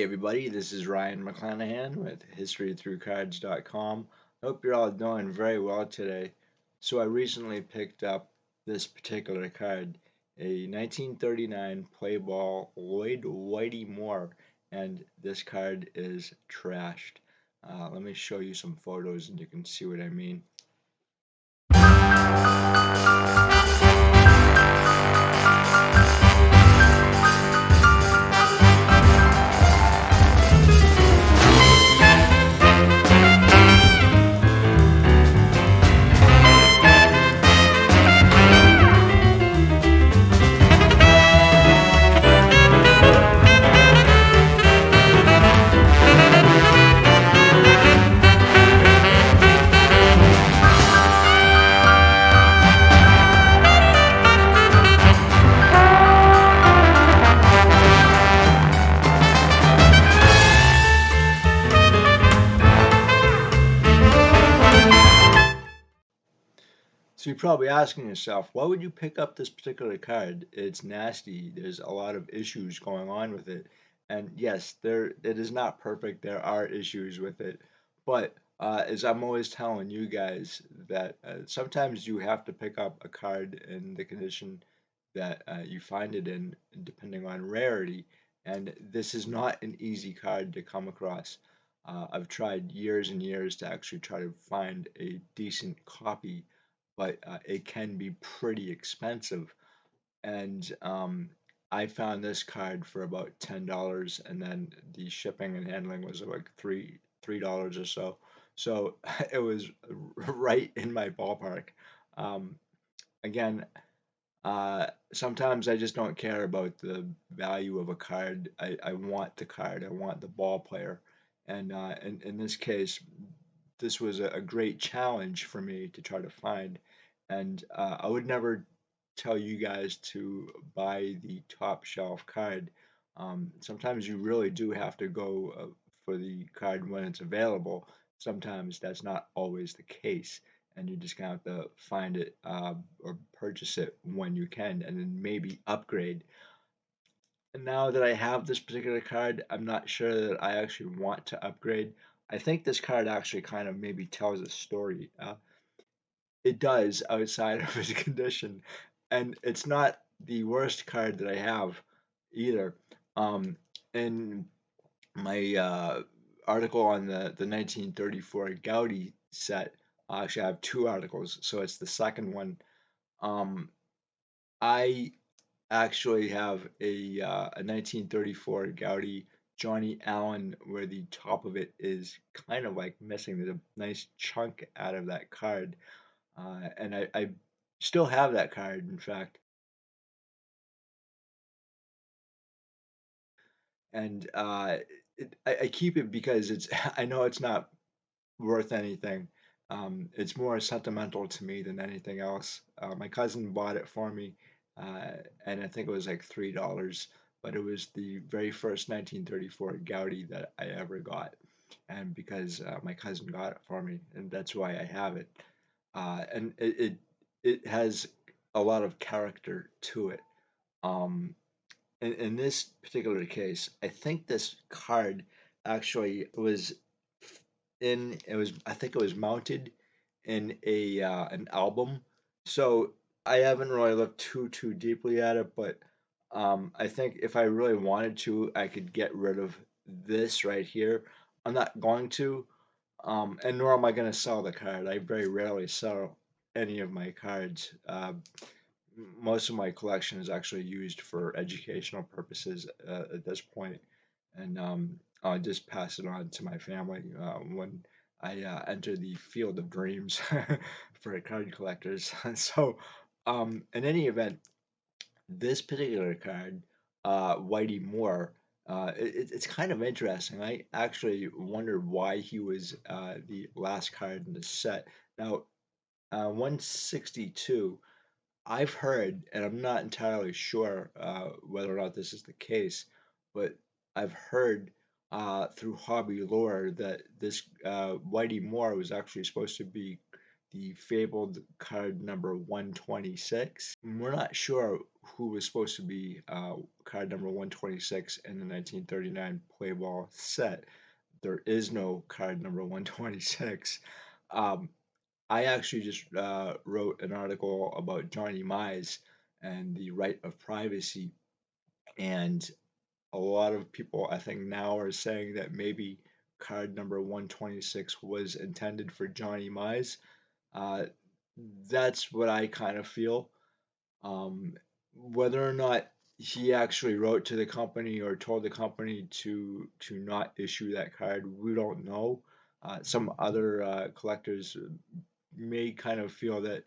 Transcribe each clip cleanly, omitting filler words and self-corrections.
everybody, this is Ryan McClanahan with historythroughcards.com. Hope you're all doing very well today. So I recently picked up this particular card, a 1939 play Ball Lloyd Whitey Moore, and this card is trashed. Let me show you some photos and you can see what I mean. So you're probably asking yourself, why would you pick up this particular card? It's nasty. There's a lot of issues going on with it. And yes, it is not perfect. There are issues with it. But as I'm always telling you guys, that sometimes you have to pick up a card in the condition that you find it in, depending on rarity. And this is not an easy card to come across. I've tried years and years to actually try to find a decent copy, but it can be pretty expensive. And I found this card for about $10, and then the shipping and handling was like $3 or so. So it was right in my ballpark. Um, Again, sometimes I just don't care about the value of a card. I want the card. I want the ball player. And in this case, this was a great challenge for me to try to find. And I would never tell you guys to buy the top shelf card. Sometimes you really do have to go for the card when it's available. Sometimes that's not always the case, and you just gonna have to find it or purchase it when you can, and then maybe upgrade. And now that I have this particular card, I'm not sure that I actually want to upgrade. I think this card actually kind of maybe tells a story. It does outside of its condition, and it's not the worst card that I have either. In my article on the 1934 Gaudi set, actually I have two articles, so it's the second one. Um, I actually have a 1934 Gaudi Johnny Allen where the top of it is kind of like missing. There's a nice chunk out of that card. And I still have that card, in fact. And I keep it because it's I know it's not worth anything. It's more sentimental to me than anything else. My cousin bought it for me, uh, and I think it was like $3, but it was the very first 1934 Gaudi that I ever got, and because my cousin got it for me, and that's why I have it. And it has a lot of character to it. Um, in this particular case, I think this card actually was it was I think it was mounted in a an album. So I haven't really looked too deeply at it, but I think if I really wanted to, I could get rid of this right here. I'm not going to, and nor am I going to sell the card. I very rarely sell any of my cards. Most of my collection is actually used for educational purposes at this point, and I'll just pass it on to my family when I enter the field of dreams for card collectors. So, in any event, this particular card, Whitey Moore, it's kind of interesting. I actually wondered why he was the last card in the set. Now, 162. I've heard, and I'm not entirely sure whether or not this is the case, but I've heard through hobby lore that this Whitey Moore was actually supposed to be the fabled card number 126. We're not sure who was supposed to be card number 126 in the 1939 play ball set. There is no card number 126. Um, I actually just wrote an article about Johnny Mize and the right of privacy, and a lot of people I think now are saying that maybe card number 126 was intended for Johnny Mize. Uh, that's what I kind of feel. Um, Whether or not he actually wrote to the company or told the company to not issue that card, we don't know. Some other collectors may kind of feel that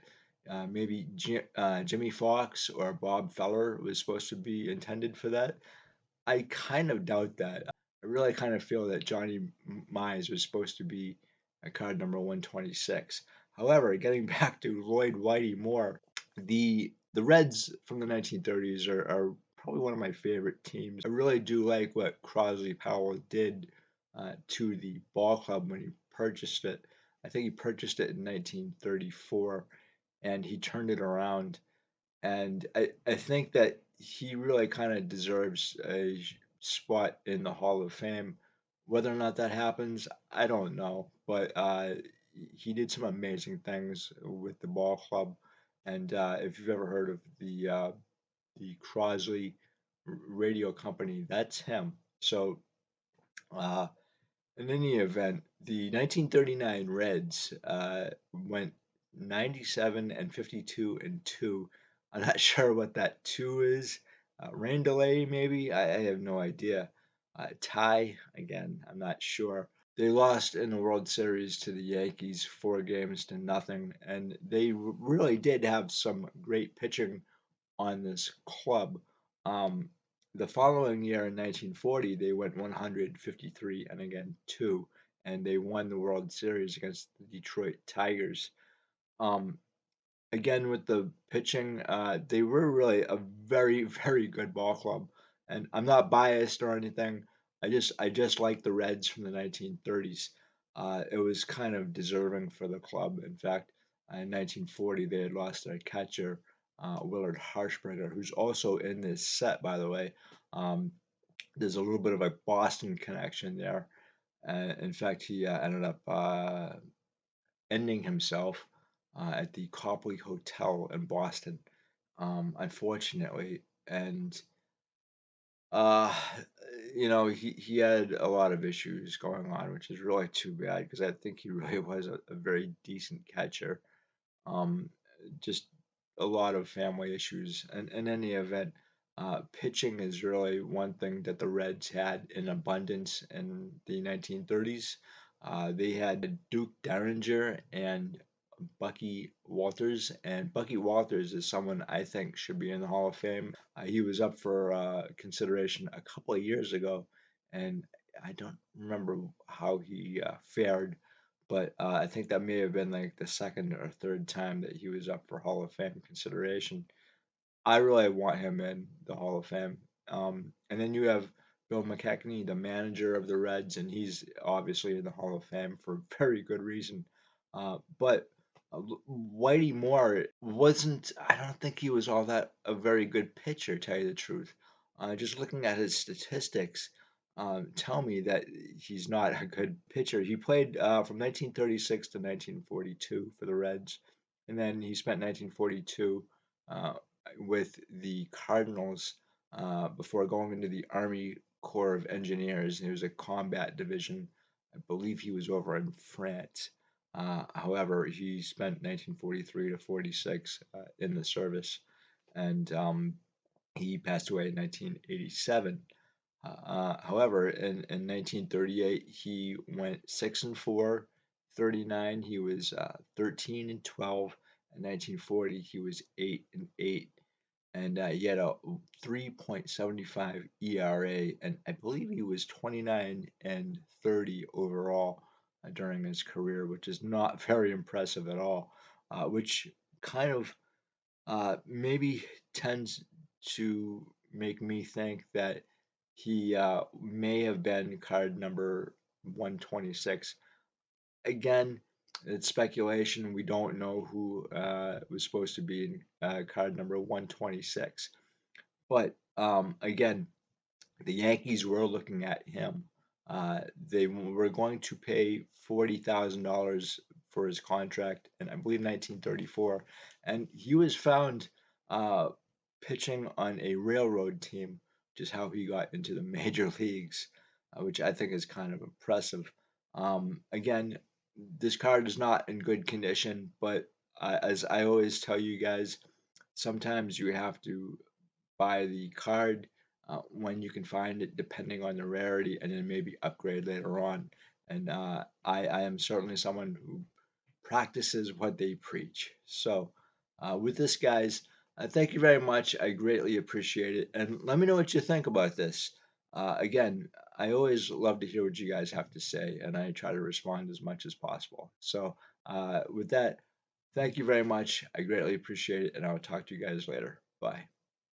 maybe Jimmy Fox or Bob Feller was supposed to be intended for that. I kind of doubt that. I really kind of feel that Johnny Mize was supposed to be a card number 126. However, getting back to Lloyd Whitey Moore, the Reds from the 1930s are probably one of my favorite teams. I really do like what Crosley Powell did to the ball club when he purchased it. I think he purchased it in 1934 and he turned it around, and I think that he really kind of deserves a spot in the Hall of Fame. Whether or not that happens, I don't know, but he did some amazing things with the ball club. And if you've ever heard of the Crosley Radio Company, that's him. So uh, in any event, the 1939 Reds went 97 and 52 and 2. I'm not sure what that 2 is. Rain delay, maybe? I have no idea. Tie, again, I'm not sure. They lost in the World Series to the Yankees 4 games to nothing, and they really did have some great pitching on this club. Um, the following year in 1940, they went 153 and again 2, and they won the World Series against the Detroit Tigers. Um, Again, with the pitching, they were really a very, very good ball club. And I'm not biased or anything. I just like the Reds from the 1930s. It was kind of deserving for the club. In fact, in 1940, they had lost their catcher, Willard Harshberger, who's also in this set, by the way. Um, there's a little bit of a Boston connection there. In fact, he ended up ending himself at the Copley Hotel in Boston, unfortunately. And, uh, he had a lot of issues going on, which is really too bad because I think he really was a very decent catcher. Um, just a lot of family issues. And in any event, pitching is really one thing that the Reds had in abundance in the 1930s. They had Duke Derringer and Bucky Walters, and Bucky Walters is someone I think should be in the Hall of Fame. He was up for consideration a couple of years ago, and I don't remember how he fared, but I think that may have been like the second or third time that he was up for Hall of Fame consideration. I really want him in the Hall of Fame. And then you have Bill McKechnie, the manager of the Reds, and he's obviously in the Hall of Fame for very good reason. But Whitey Moore wasn't, I don't think he was all that a very good pitcher, tell you the truth. Just looking at his statistics, tell me that he's not a good pitcher. He played from 1936 to 1942 for the Reds, and then he spent 1942 uh, with the Cardinals before going into the Army Corps of Engineers. It was a combat division. I believe he was over in France. However, he spent 1943 to 46 in the service, and he passed away in 1987. However, in 1938, he went 6-4, 39. He was 13 and 12. In 1940, he was 8 and 8, and he had a 3.75 ERA, and I believe he was 29 and 30 overall during his career, which is not very impressive at all. Which kind of maybe tends to make me think that he may have been card number 126. Again, It's speculation. We don't know who was supposed to be in card number 126. But again, the Yankees were looking at him. They were going to pay $40,000 for his contract, and I believe 1934. And he was found uh, pitching on a railroad team, which is how he got into the major leagues, which I think is kind of impressive. Again, this card is not in good condition, but as I always tell you guys, sometimes you have to buy the card when you can find it, depending on the rarity, and then maybe upgrade later on. And I am certainly someone who practices what they preach. So, with this, guys, thank you very much. I greatly appreciate it. And let me know what you think about this. Again, I always love to hear what you guys have to say, and I try to respond as much as possible. So, with that, thank you very much. I greatly appreciate it, and I'll talk to you guys later. Bye.